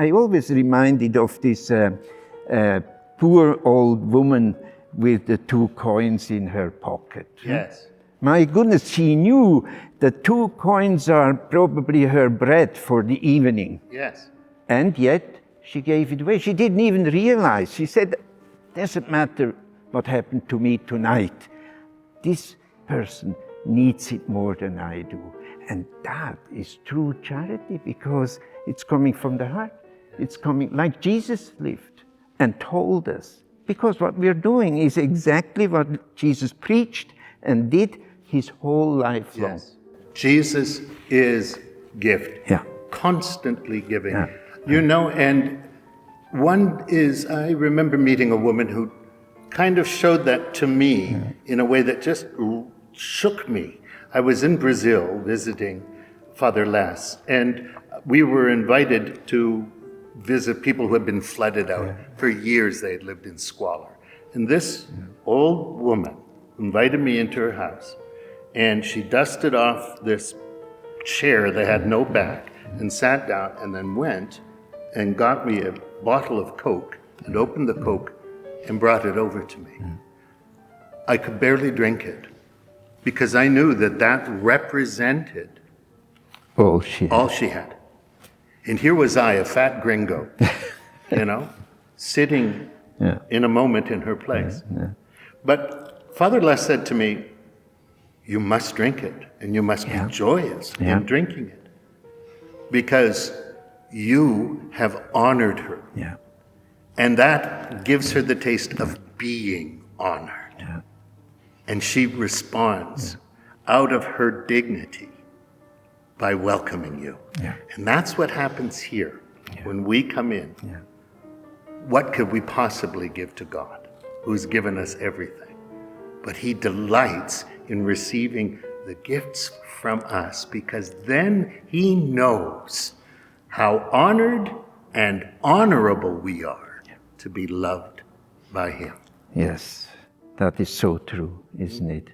I always reminded of this poor old woman with the 2 coins in her pocket. Yes. My goodness, she knew that 2 coins are probably her bread for the evening. Yes. And yet, she gave it away. She didn't even realize. She said, doesn't matter what happened to me tonight. This person needs it more than I do. And that is true charity, because it's coming from the heart. It's coming like Jesus lived and told us. Because what we're doing is exactly what Jesus preached and did his whole life long. Yes. Jesus is gift. Yeah. Constantly giving. Yeah. You know, and one is, I remember meeting a woman who kind of showed that to me in a way that just shook me. I was in Brazil visiting Father Les, and we were invited to visit people who had been flooded out. For years they had lived in squalor. And this old woman invited me into her house, and she dusted off this chair that had no back and sat down, and then went and got me a bottle of Coke and opened the Coke and brought it over to me. I could barely drink it because I knew that that represented All she had. And here was I, a fat gringo, you know, sitting in a moment in her place. But Father Les said to me, you must drink it, and you must be joyous in drinking it, because you have honored her. Yeah. And that gives her the taste of being honored. Yeah. And she responds out of her dignity by welcoming you. Yeah. And that's what happens here when we come in. Yeah. What could we possibly give to God, who's given us everything? But he delights in receiving the gifts from us, because then he knows how honored and honorable we are to be loved by him. Yes, that is so true, isn't it?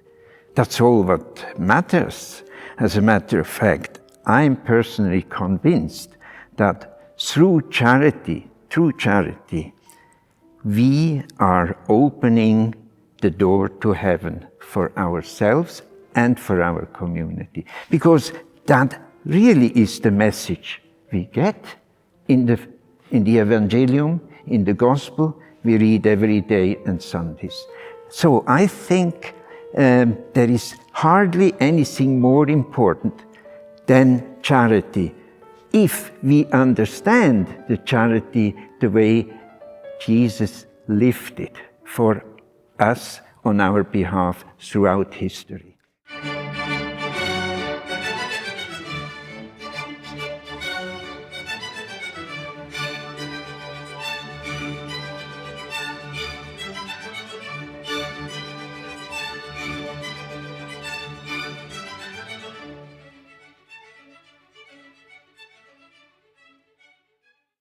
That's all what matters. As a matter of fact, I'm personally convinced that through charity, we are opening the door to heaven for ourselves and for our community. Because that really is the message we get in the Evangelium, in the Gospel, we read every day and Sundays. So I think there is hardly anything more important than charity, if we understand the charity the way Jesus lived it for us on our behalf throughout history.